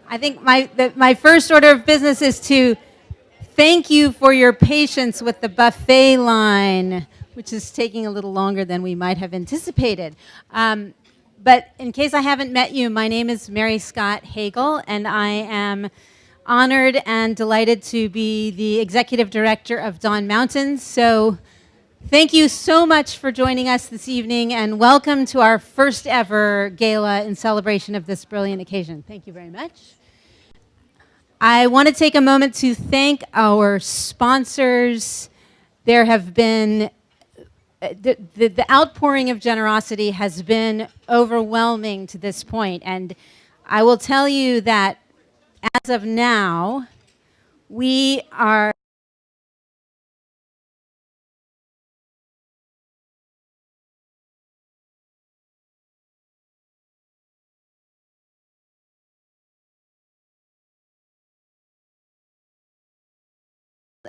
I think my first order of business is to thank you for your patience with the buffet line, which is taking a little longer than we might have anticipated. But in case I haven't met you, my name is Mary Scott Hagel, and I am honored and delighted to be the executive director of Dawn Mountain. So thank you so much for joining us this evening, and welcome to our first ever gala in celebration of this brilliant occasion. Thank you very much. I want to take a moment to thank our sponsors. There have been, the outpouring of generosity has been overwhelming to this point, and I will tell you that as of now, we are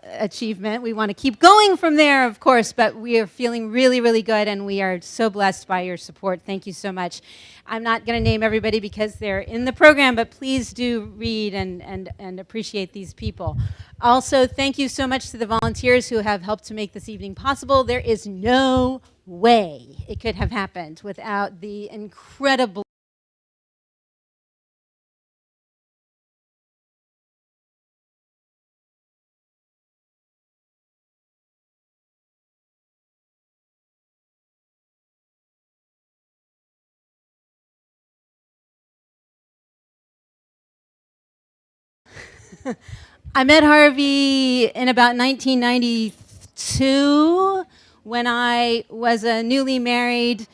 achievement. We want to keep going from there, of course, but we are feeling really, really good, and we are so blessed by your support. Thank you so much. I'm not going to name everybody because they're in the program, but please do read and appreciate these people. Also, thank you so much to the volunteers who have helped to make this evening possible. There is no way it could have happened without the incredible I met Harvey in about 1992 when I was a newly married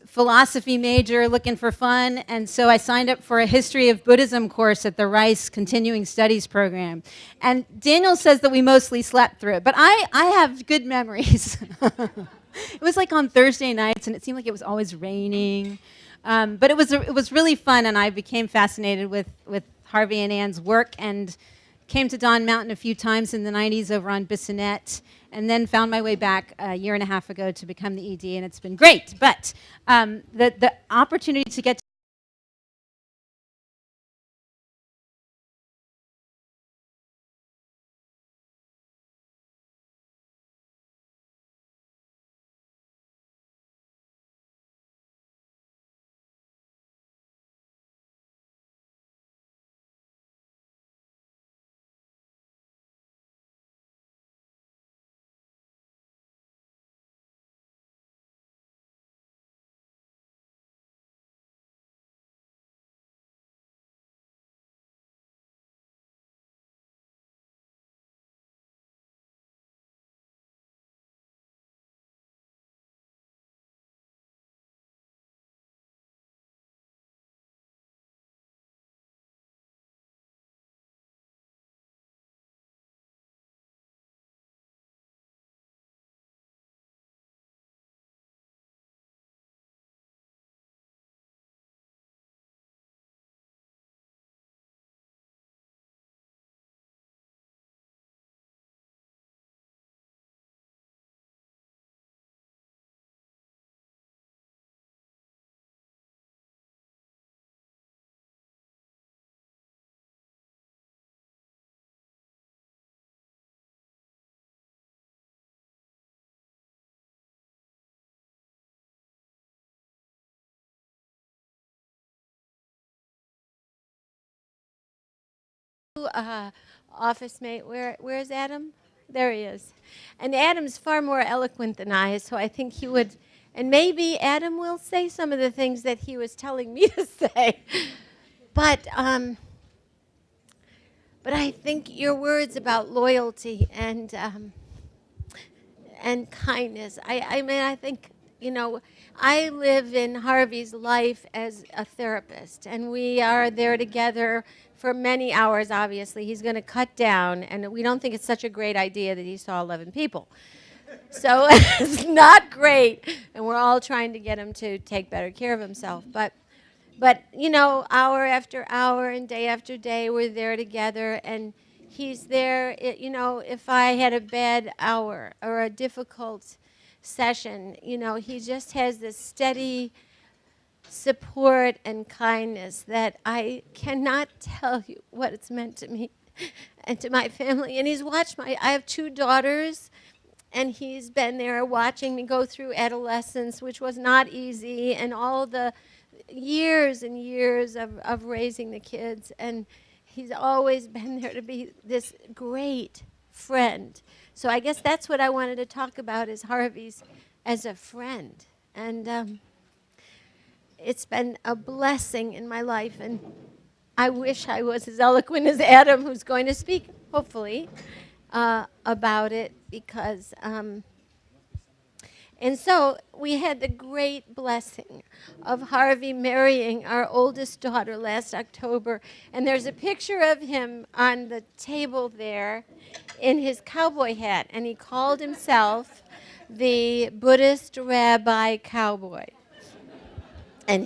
philosophy major looking for fun, and so I signed up for a history of Buddhism course at the Rice Continuing Studies program. And Daniel says that we mostly slept through it, but I have good memories. It was like on Thursday nights, and it seemed like it was always raining. But it was really fun, and I became fascinated with Harvey and Ann's work, and came to Dawn Mountain a few times in the 90s over on Bissonnette, and then found my way back a year and a half ago to become the ED, and it's been great. But the opportunity to get office mate. Where's Adam? There he is. And Adam's far more eloquent than I, so I think he would, and maybe Adam will say some of the things that he was telling me to say. But I think your words about loyalty and kindness. I mean, I think, I live in Harvey's life as a therapist, and we are there together for many hours, obviously. He's going to cut down, and we don't think it's such a great idea that he saw 11 people. So it's not great, and we're all trying to get him to take better care of himself. But hour after hour and day after day, we're there together, and he's there, if I had a bad hour or a difficult session, he just has this steady support and kindness that I cannot tell you what it's meant to me and to my family. And he's watched I have 2 daughters, and he's been there watching me go through adolescence, which was not easy, and all the years and years of raising the kids. And he's always been there to be this great friend. So I guess that's what I wanted to talk about, is Harvey's as a friend. And it's been a blessing in my life, and I wish I was as eloquent as Adam, who's going to speak, hopefully, about it, because and so we had the great blessing of Harvey marrying our oldest daughter last October, and there's a picture of him on the table there in his cowboy hat, and he called himself the Buddhist Rabbi Cowboy. And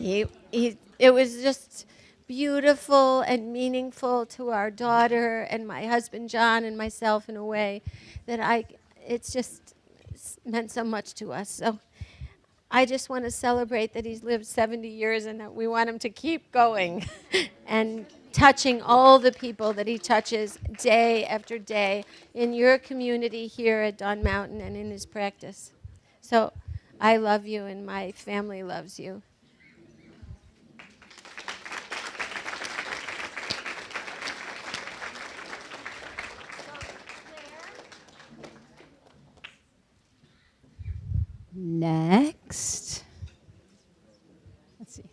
it was just beautiful and meaningful to our daughter and my husband John and myself in a way that it's just meant so much to us. So I just want to celebrate that he's lived 70 years and that we want him to keep going and touching all the people that he touches day after day in your community here at Dawn Mountain and in his practice. So I love you, and my family loves you. Next. Let's see.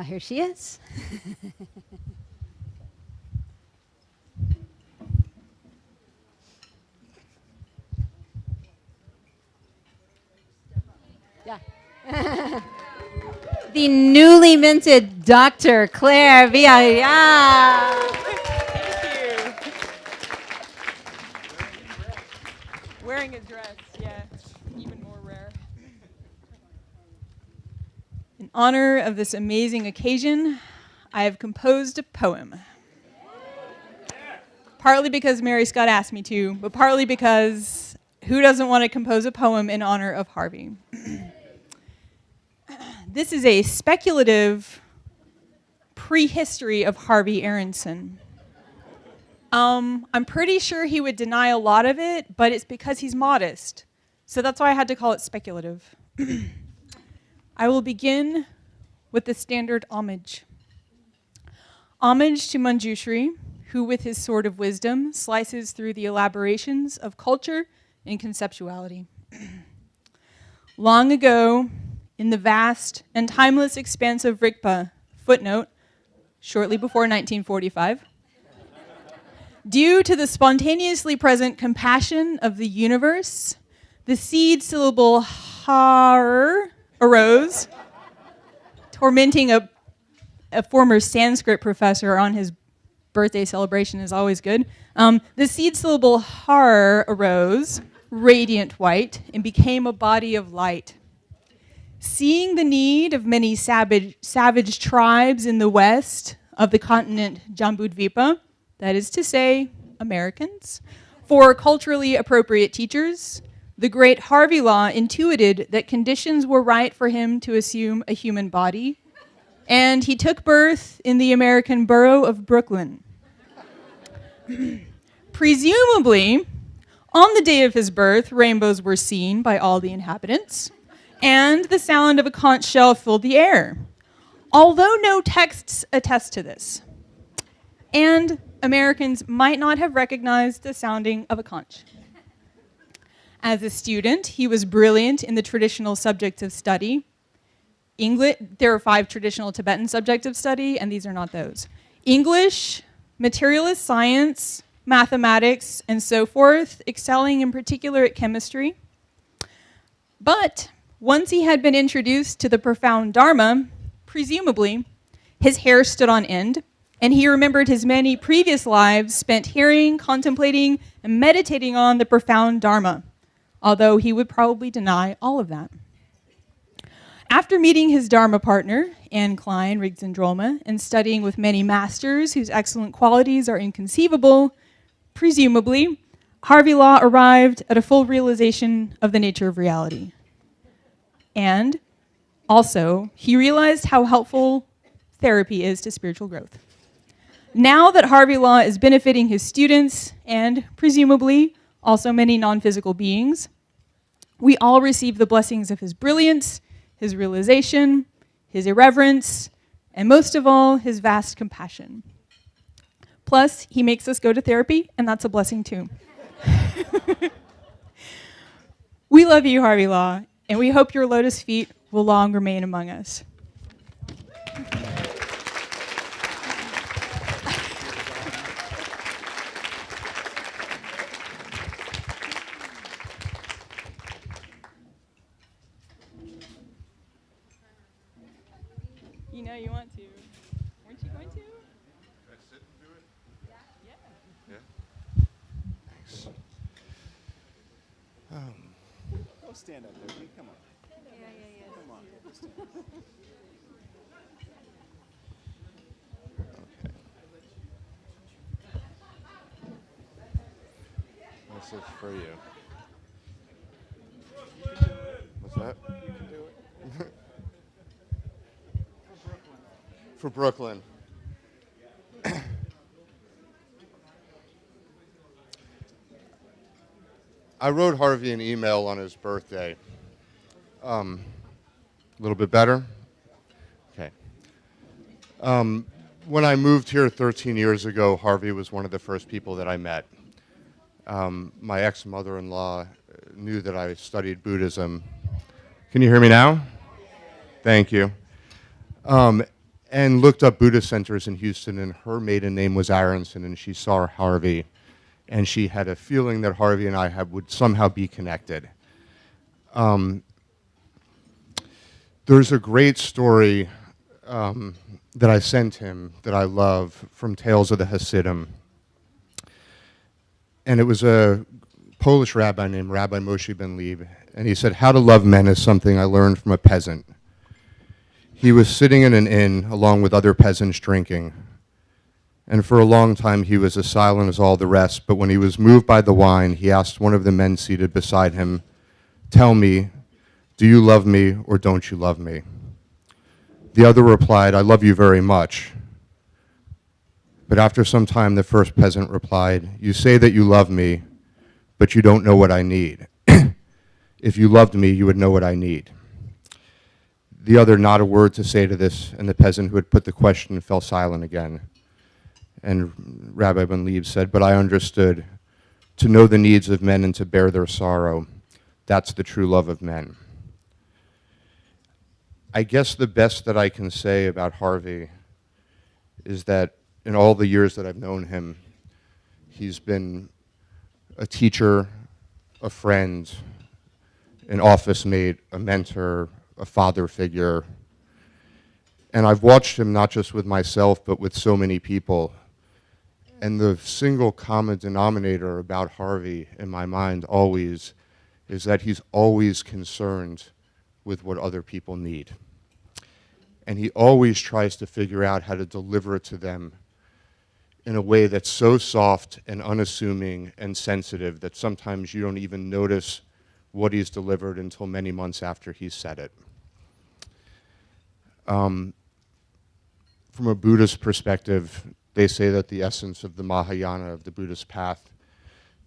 Here she is. Yeah. The newly minted Dr. Claire Villarreal. Wearing a dress, yeah, even more rare. In honor of this amazing occasion, I have composed a poem. Partly because Mary Scott asked me to, but partly because who doesn't want to compose a poem in honor of Harvey? This is a speculative prehistory of Harvey Aronson. I'm pretty sure he would deny a lot of it, but it's because he's modest. So that's why I had to call it speculative. I will begin with the standard homage. Homage to Manjushri, who with his sword of wisdom slices through the elaborations of culture and conceptuality. Long ago, in the vast and timeless expanse of Rigpa, footnote, shortly before 1945, due to the spontaneously present compassion of the universe, the seed syllable har arose, tormenting a former Sanskrit professor on his birthday celebration is always good. The seed syllable har arose, radiant white, and became a body of light. Seeing the need of many savage tribes in the west of the continent Jambudvipa, that is to say, Americans, for culturally appropriate teachers, the great Harvey Law intuited that conditions were right for him to assume a human body, and he took birth in the American borough of Brooklyn. Presumably, on the day of his birth, rainbows were seen by all the inhabitants, and the sound of a conch shell filled the air, although no texts attest to this. And Americans might not have recognized the sounding of a conch. As a student, he was brilliant in the traditional subjects of study. There are 5 traditional Tibetan subjects of study, and these are not those. English, materialist science, mathematics, and so forth, excelling in particular at chemistry. But once he had been introduced to the profound Dharma, presumably, his hair stood on end, and he remembered his many previous lives spent hearing, contemplating, and meditating on the profound Dharma, although he would probably deny all of that. After meeting his Dharma partner, Anne Klein, Riggs and Drolma, and studying with many masters whose excellent qualities are inconceivable, presumably, Harvey Law arrived at a full realization of the nature of reality. And also, he realized how helpful therapy is to spiritual growth. Now that Harvey Law is benefiting his students and, presumably, also many non-physical beings, we all receive the blessings of his brilliance, his realization, his irreverence, and most of all, his vast compassion. Plus, he makes us go to therapy, and that's a blessing too. We love you, Harvey Law, and we hope your lotus feet will long remain among us. You know you want to. Weren't you going to? Can I sit and do it? Yeah. Yeah? Thanks. Go stand up there. Come on. Come on. Stand. Okay. This is for you. What's that? You can do it. For Brooklyn. I wrote Harvey an email on his birthday. A little bit better? Okay. When I moved here 13 years ago, Harvey was one of the first people that I met. My ex-mother-in-law knew that I studied Buddhism. Can you hear me now? Thank you. And looked up Buddhist centers in Houston, and her maiden name was Aronson, and she saw Harvey, and she had a feeling that Harvey and I would somehow be connected. There's a great story that I sent him that I love from Tales of the Hasidim. And it was a Polish rabbi named Rabbi Moshe Ben Leib, and he said, "How to love men is something I learned from a peasant. He was sitting in an inn along with other peasants drinking, and for a long time he was as silent as all the rest, but when he was moved by the wine, he asked one of the men seated beside him, 'Tell me, do you love me or don't you love me?' The other replied, 'I love you very much.' But after some time, the first peasant replied, 'You say that you love me, but you don't know what I need. If you loved me, you would know what I need.' The other not a word to say to this, and the peasant who had put the question fell silent again. And Rabbi Ben Leib said, 'But I understood. To know the needs of men and to bear their sorrow, that's the true love of men.' I guess the best that I can say about Harvey is that in all the years that I've known him, he's been a teacher, a friend, an office mate, a mentor, a father figure. And I've watched him not just with myself, but with so many people. And the single common denominator about Harvey in my mind always is that he's always concerned with what other people need. And he always tries to figure out how to deliver it to them in a way that's so soft and unassuming and sensitive that sometimes you don't even notice what he's delivered until many months after he's said it. From a Buddhist perspective, they say that the essence of the Mahayana, of the Buddhist path,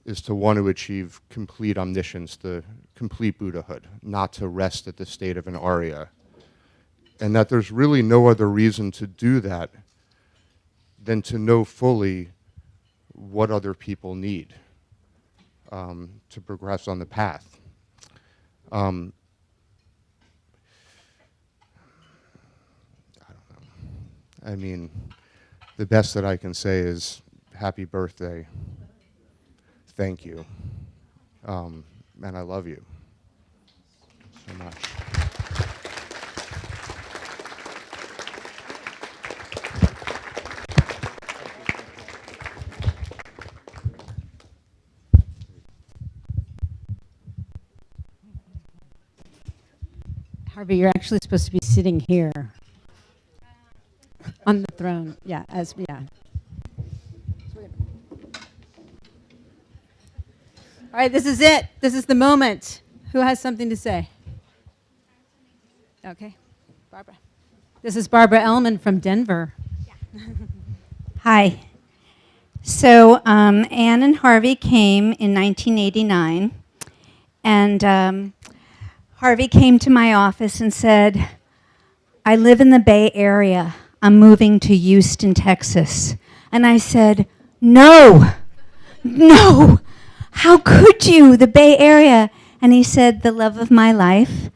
is to want to achieve complete omniscience, the complete Buddhahood, not to rest at the state of an Arya. And that there's really no other reason to do that than to know fully what other people need to progress on the path. I mean, the best that I can say is happy birthday. Thank you. And I love you so much. Harvey, you're actually supposed to be sitting here on the throne. Yeah. All right, this is it. This is the moment. Who has something to say? Okay, Barbara. This is Barbara Ellman from Denver. Hi. So Anne and Harvey came in 1989, and Harvey came to my office and said, I live in the Bay Area. I'm moving to Houston, Texas. And I said, no, how could you, the Bay Area? And he said, the love of my life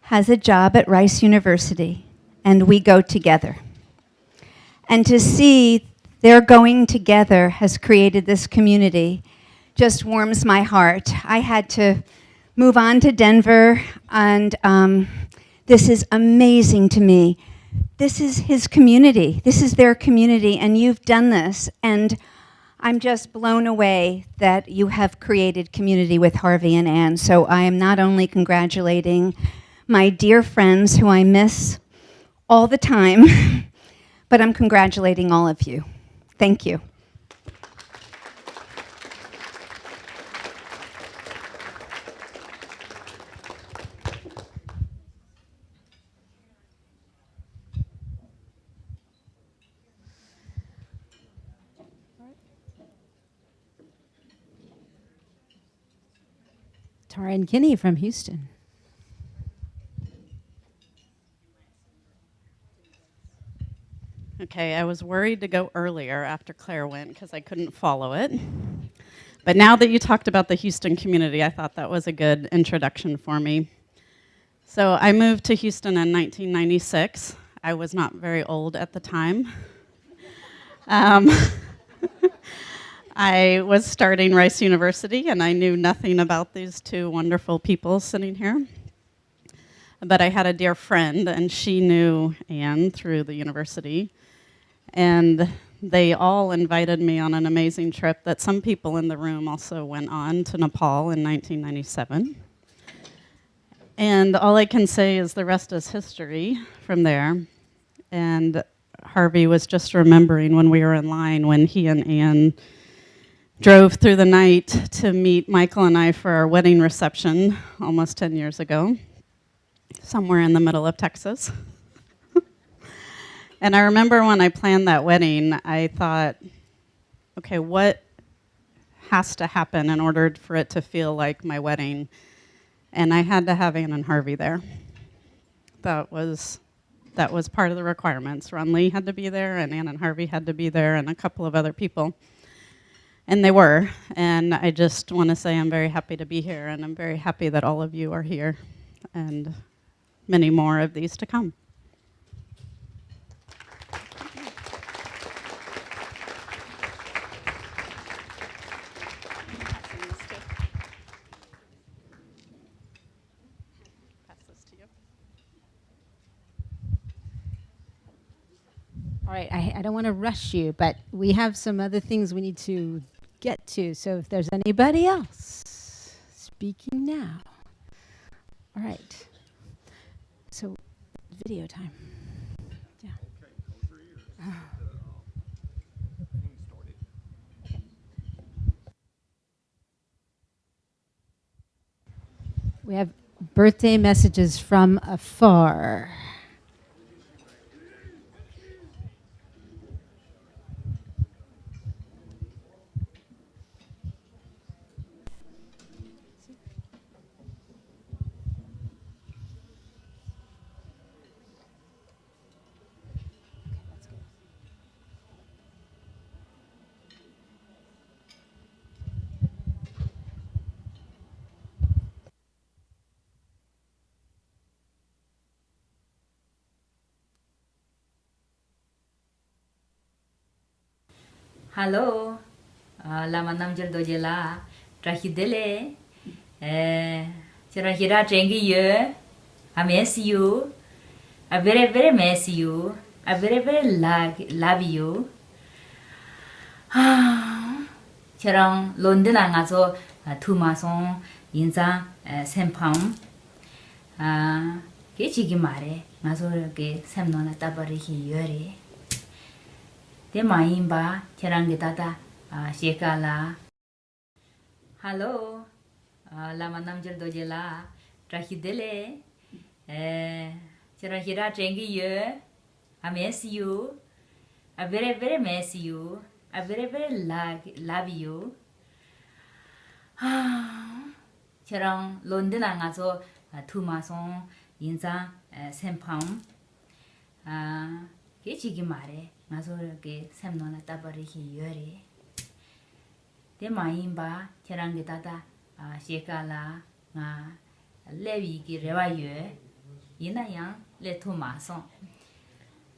has a job at Rice University, and we go together. And to see their going together has created this community just warms my heart. I had to move on to Denver, and this is amazing to me. This is his community. This is their community, and you've done this. And I'm just blown away that you have created community with Harvey and Anne. So I am not only congratulating my dear friends who I miss all the time, but I'm congratulating all of you. Thank you. Tara and Kinney from Houston. Okay, I was worried to go earlier after Claire went because I couldn't follow it. But now that you talked about the Houston community, I thought that was a good introduction for me. So I moved to Houston in 1996. I was not very old at the time. I was starting Rice University, and I knew nothing about these two wonderful people sitting here. But I had a dear friend, and she knew Anne through the university. And they all invited me on an amazing trip that some people in the room also went on to Nepal in 1997. And all I can say is the rest is history from there. And Harvey was just remembering when we were in line when he and Anne drove through the night to meet Michael and I for our wedding reception almost 10 years ago, somewhere in the middle of Texas. And I remember when I planned that wedding, I thought, okay, what has to happen in order for it to feel like my wedding? And I had to have Anne and Harvey there. That was part of the requirements. Ron Lee had to be there, and Anne and Harvey had to be there, and a couple of other people. And they were. And I just want to say I'm very happy to be here, and I'm very happy that all of you are here, and many more of these to come. All right, I don't want to rush you, but we have some other things we need to get to. So if there's anybody else speaking now. All right. So video time. Yeah. We have birthday messages from afar. Hello, lama namjal dojela, trahidele, chirahira trengi ye, I miss you, I very very miss you, I very very love you. Chirang London angazo tu mason inza sempam, ke chigi mare, ngazo ke semnona tabari hi yore. Te maimba cherangitata shekala Hello, lama namjal dojela, trahidele, cherahira chengi ye, I miss you, I very miss you, I very love you. Cherang London angazo tu mason inza sempam. Ke chigi mare, ngazo ke semnona tabari hi yore. De maimba cherang gitata shekala nga levi ki rewa ye ina yang le tu mason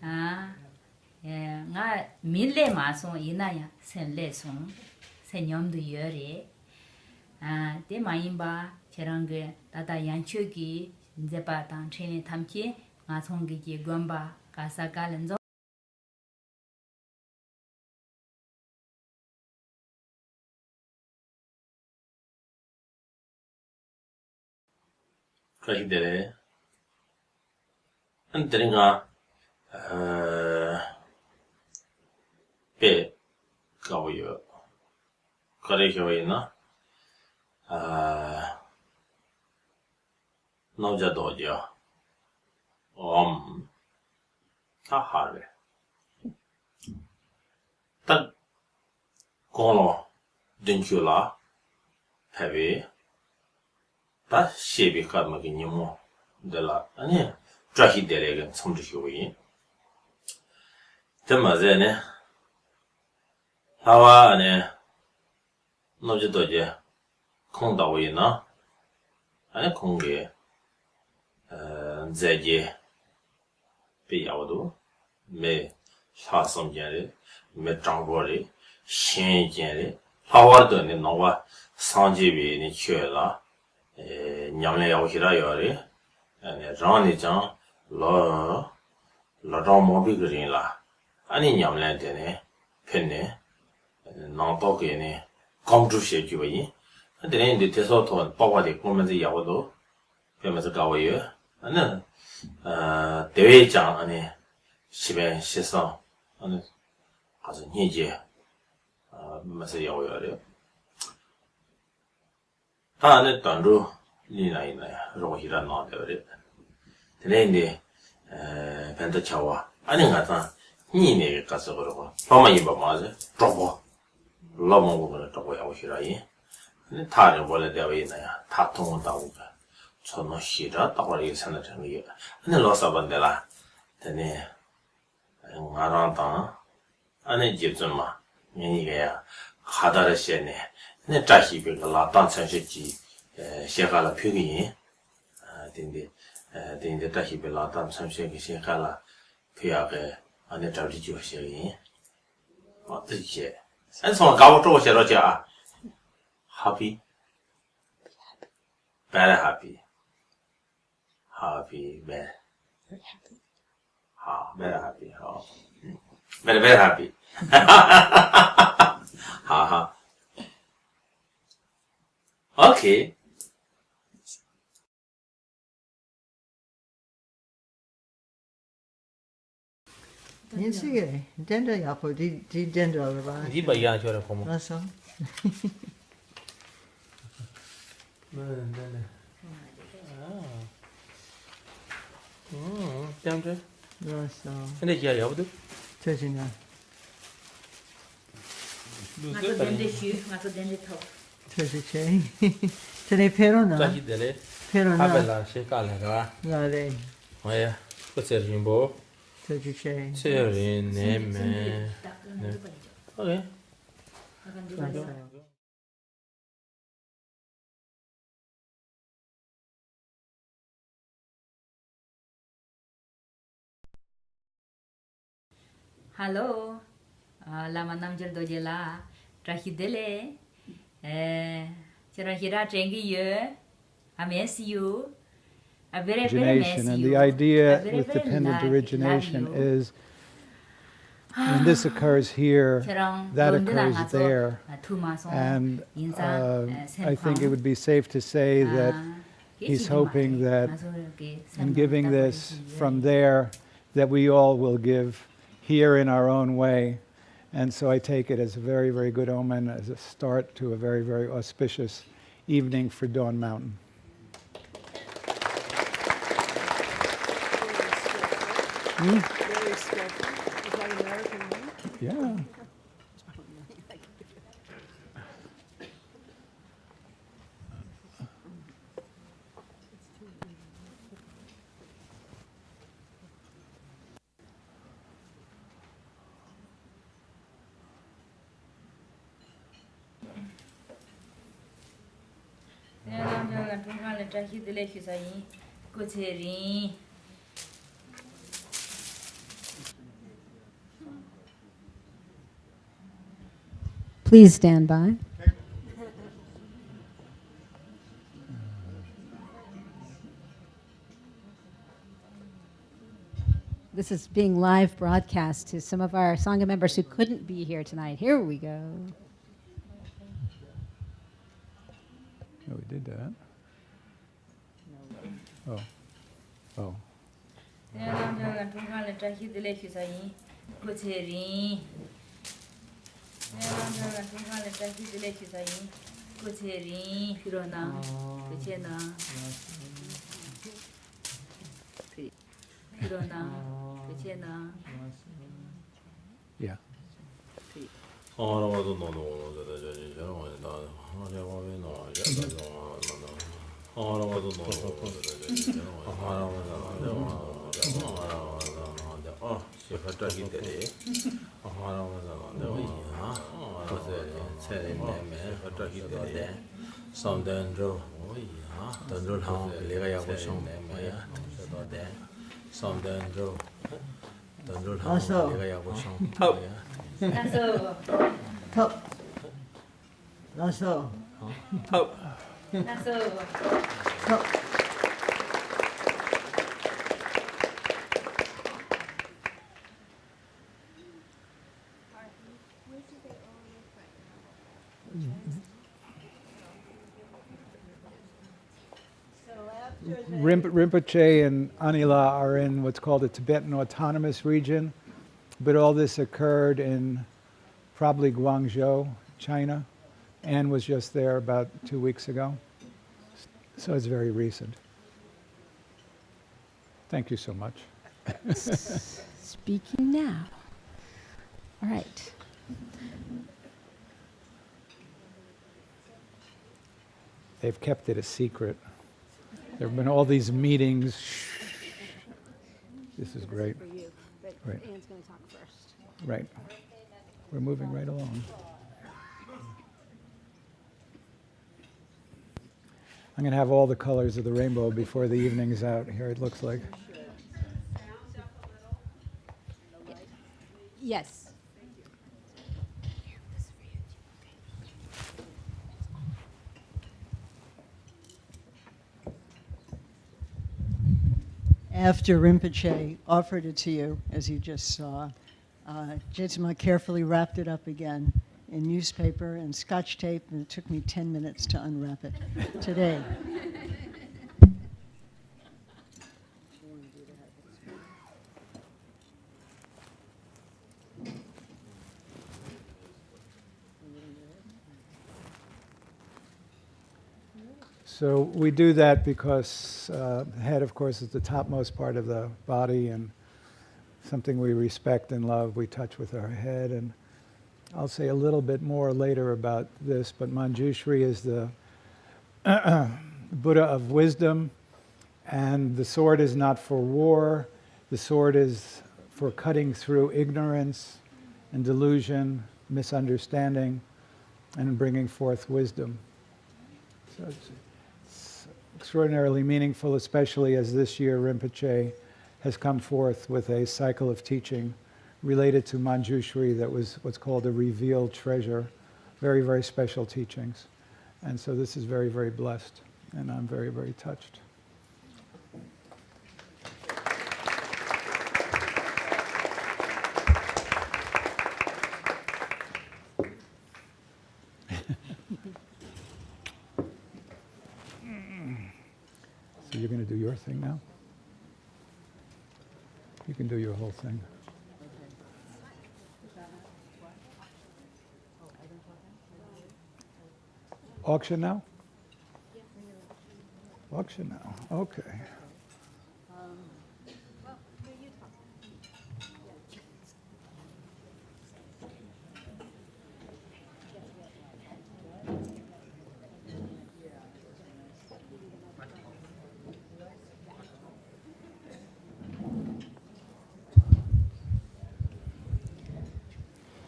nga mille mason ina yang sen le son senyom du yore de maimba cherang ge tata yang chugi nzepa tang chene tamchi nga song ge ji gomba ka sa ka len zo trahidele antringa pe kawoyo kare hyoina noja doja ta Harvey ta kono dinchula heavy 다 시비 카르마기 니모 데라 아니 트라히데레가 섬주시고이 데마제네 하와 안에 노지도제 콩다오이나 아니 콩게 제제 비야오도 메 사성제레 메 장보레 신제레 하와르도네 노와 상지비니 쳬라 nyamle yaw hira yore rang ni chang la rang mo bi green la ani nyamle de ne phen ne nang to ke ne kom ju she ju yi de ne de so to pa wa de ko men zi yaw do pe ma zi ga wa ye ana de wei chang ani shi ben shi sa ani ha zi ni je ma zi yaw yore 다네 단루 리나이나 로히라 나데레 데네인데 벤더 차와 아닌가다 니네 가서 그러고 엄마 이봐 맞아 저거 러먹을 저거 야오시라이 근데 다른 원래 되어 있나야 다 통한다고가 저는 싫어 따라이 생각하는 게 근데 로사반데라 데네 아란다 안에 집좀마 니니게야 하다르시네 네 자식을 라단 천시지 시가라 표기 딘데 자식을 라단 천시기 시가라 표야게 안에 잡지 주시기 어떻게 산성 가고 또写了자 happy very happy very happy very happy very happy 하하 Okay. Nhìn cái gender ya po di gender rồi ba. Di ba ya cho ra ko mo. Nó sao? Chăm chứ. Nó sao? Cái này giờ được. Chơi gì nha? ngaso dende shu ngaso dende thok chơi gì chơi? Chơi này phê rồi Trahí dele. phê rồi Abela she ka la ga. Là đây. Oya. Ko ser jimbo. Chơi gì chơi? Ser ne me. Okay. Hello, lama namjal dojela, trahidele, cherahira chengi ye, I miss you, I very miss Origination, and you. the idea I with dependent love origination you. is when this occurs here, cherang that London occurs angazo, there. tu mason And inza I think it would be safe to say that he's hoping that in giving this from there, that we all will give here in our own way, And so I take it as a very, very good omen, as a start to a very, very auspicious evening for Dawn Mountain. Very skillful. Is that American name? Yeah. Please stand by. This is being live broadcast to some of our Sangha members who couldn't be here tonight. Here we go. Oh, we did that. Oh. Oh. Yeah. Rinpoche and Anila are in what's called the Tibetan Autonomous Region, but all this occurred in probably Guangzhou, China. Anne was just there about 2 weeks ago, so it's very recent. Thank you so much. Speaking now. All right. They've kept it a secret. There have been all these meetings. This is great. Right. Anne's going to talk first. Right. We're moving right along. I'm going to have all the colors of the rainbow before the evening's out. Here it looks like. Yes. After Rinpoche offered it to you, as you just saw, Jetsma carefully wrapped it up again in newspaper and Scotch tape, and it took me 10 minutes to unwrap it today. So we do that because the head, of course, is the topmost part of the body and something we respect and love. We touch with our head, and I'll say a little bit more later about this, but Manjushri is the Buddha of wisdom, and the sword is not for war. The sword is for cutting through ignorance and delusion, misunderstanding, and bringing forth wisdom. So it's extraordinarily meaningful, especially as this year Rinpoche has come forth with a cycle of teaching related to Manjushri that was what's called a revealed treasure. Very, very special teachings. And so this is very, very blessed, and I'm very, very touched. So you're going to do your thing now? You can do your whole thing. Auction now? Auction now, okay.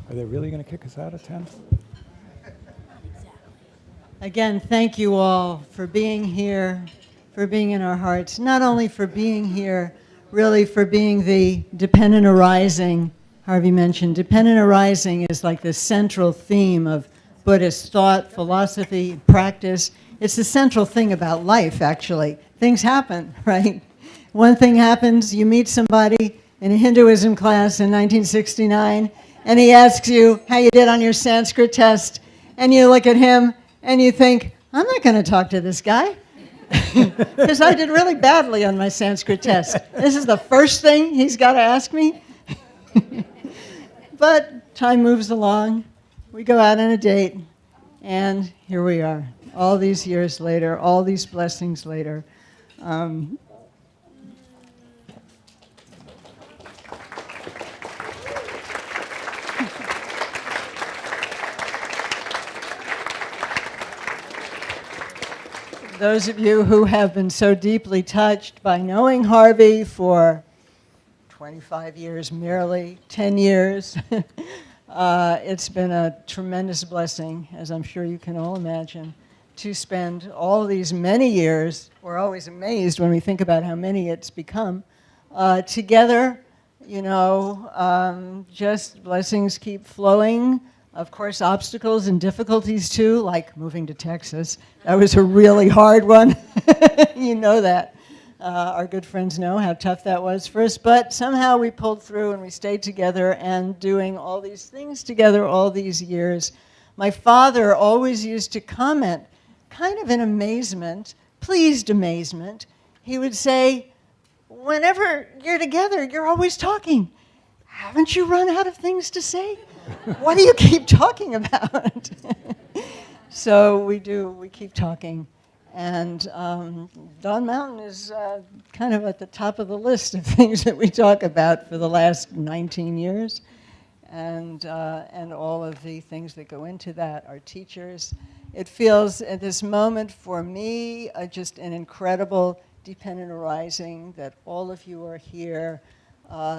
Are they really going to kick us out of 10? Again, thank you all for being here, for being in our hearts, not only for being here, really for being the dependent arising. Harvey mentioned dependent arising is like the central theme of Buddhist thought, philosophy, practice. It's the central thing about life, actually. Things happen, right? One thing happens, you meet somebody in a Hinduism class in 1969, and he asks you how you did on your Sanskrit test, and you look at him and you think, I'm not going to talk to this guy because I did really badly on my Sanskrit test. This is the first thing he's got to ask me. But time moves along. We go out on a date, and here we are, all these years later, all these blessings later. Those of you who have been so deeply touched by knowing Harvey for 25 years merely, 10 years, it's been a tremendous blessing, as I'm sure you can all imagine, to spend all these many years, we're always amazed when we think about how many it's become, together, just blessings keep flowing. Of course, obstacles and difficulties too, like moving to Texas. That was a really hard one. You know that. Our good friends know how tough that was for us. But somehow we pulled through and we stayed together and doing all these things together all these years. My father always used to comment, kind of in amazement, pleased amazement. He would say, whenever you're together, you're always talking. Haven't you run out of things to say? What do you keep talking about? So we keep talking. And Dawn Mountain is kind of at the top of the list of things that we talk about for the last 19 years. And all of the things that go into that, our teachers. It feels at this moment for me just an incredible dependent arising that all of you are here.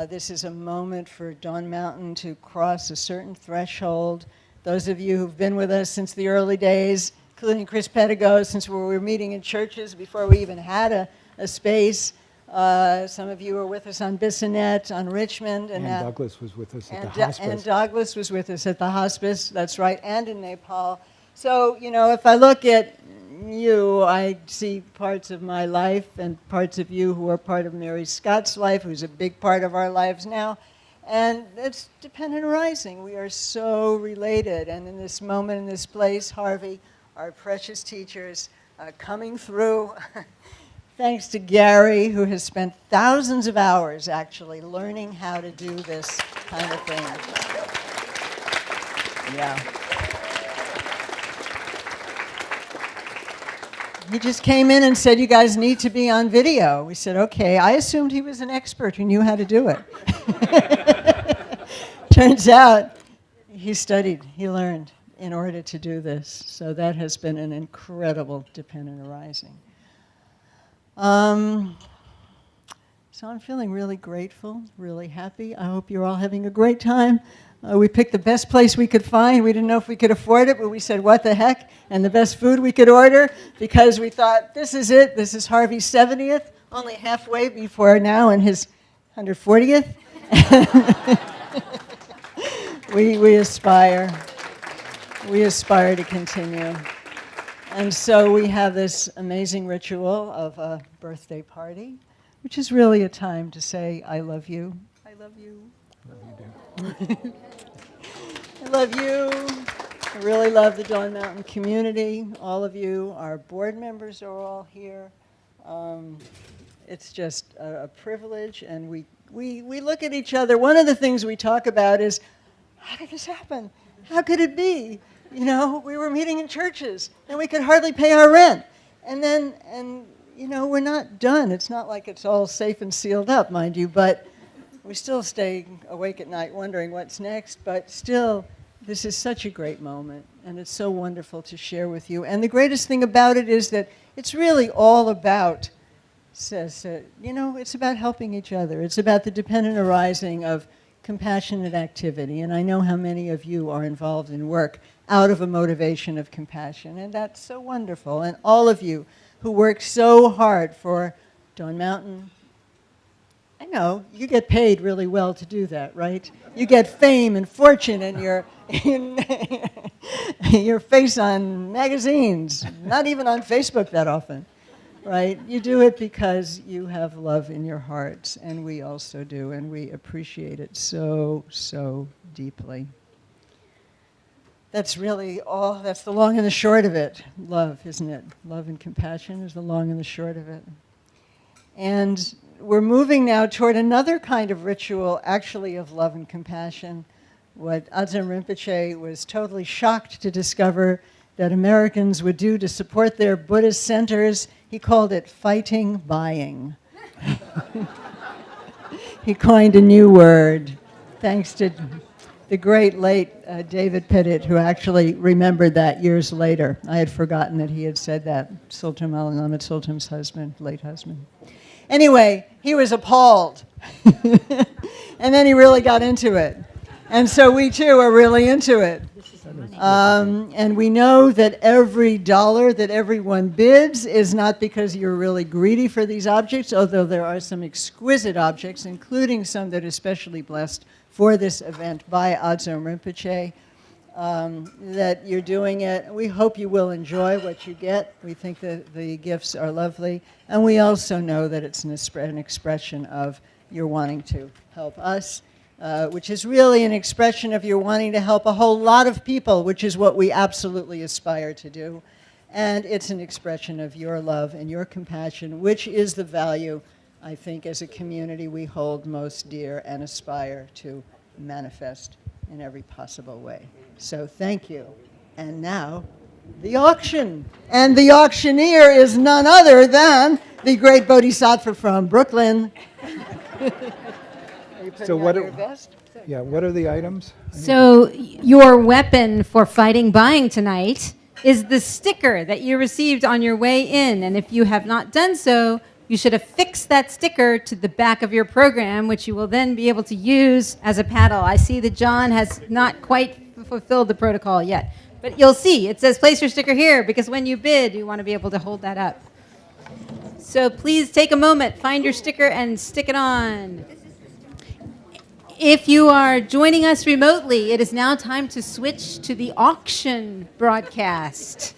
This is a moment for Dawn Mountain to cross a certain threshold. Those of you who've been with us since the early days, including Chris Pedigo, since we were meeting in churches before we even had a space. Some of you were with us on Bissonnette, on Richmond. And Douglas was with us at the hospice. And Douglas was with us at the hospice, that's right, and in Nepal. So, if I look at you, I see parts of my life and parts of you who are part of Mary Scott's life, who's a big part of our lives now. And it's dependent arising. We are so related. And in this moment, in this place, Harvey, our precious teachers, coming through, thanks to Gary, who has spent thousands of hours actually learning how to do this kind of thing. Yeah. He just came in and said, you guys need to be on video. We said, okay. I assumed he was an expert who knew how to do it. Turns out he studied, he learned in order to do this. So that has been an incredible dependent arising. So I'm feeling really grateful, really happy. I hope you're all having a great time. We picked the best place we could find. We didn't know if we could afford it, but we said, what the heck? And the best food we could order, because we thought, this is it. This is Harvey's 70th, only halfway before now and his 140th. we aspire. We aspire to continue. And so we have this amazing ritual of a birthday party, which is really a time to say, I love you. I love you. I love you. I really love the Dawn Mountain community. All of you, our board members are all here. It's just a privilege, and we look at each other. One of the things we talk about is, how did this happen? How could it be? You know, we were meeting in churches, and we could hardly pay our rent. And you know, we're not done. It's not like it's all safe and sealed up, mind you, but we still stay awake at night wondering what's next. But still, this is such a great moment, and it's so wonderful to share with you. And the greatest thing about it is that it's really all about, you know, it's about helping each other. It's about the dependent arising of compassionate activity. And I know how many of you are involved in work out of a motivation of compassion, and that's so wonderful. And all of you who work so hard for Dawn Mountain, I know, you get paid really well to do that, right? You get fame and fortune and your face on magazines, not even on Facebook that often, right? You do it because you have love in your hearts, and we also do, and we appreciate it so, so deeply. That's really all, that's the long and the short of it. Love, isn't it? Love and compassion is the long and the short of it. And we're moving now toward another kind of ritual, actually of love and compassion. What Adzam Rinpoche was totally shocked to discover that Americans would do to support their Buddhist centers, he called it fighting buying. He coined a new word, thanks to the great late David Pettit, who actually remembered that years later. I had forgotten that he had said that, Sultan Malamat Sultan's husband, late husband. Anyway, he was appalled. And then he really got into it. And so we too are really into it. And we know that every dollar that everyone bids is not because you're really greedy for these objects, although there are some exquisite objects, including some that are especially blessed for this event by Adzam Rinpoche, that you're doing it. We hope you will enjoy what you get. We think that the gifts are lovely. And we also know that it's an expression of your wanting to help us, which is really an expression of your wanting to help a whole lot of people, which is what we absolutely aspire to do. And it's an expression of your love and your compassion, which is the value, I think, as a community we hold most dear and aspire to manifest in every possible way. So thank you. And now, the auction. And the auctioneer is none other than the great Bodhisattva from Brooklyn. Are you putting So on what your vest? Yeah, what are the items? So your weapon for fighting buying tonight is the sticker that you received on your way in. And if you have not done so, you should affix that sticker to the back of your program, which you will then be able to use as a paddle. I see that John has not quite fulfilled the protocol yet. But you'll see, it says place your sticker here, because when you bid, you want to be able to hold that up. So please take a moment, find your sticker, and stick it on. If you are joining us remotely, it is now time to switch to the auction broadcast.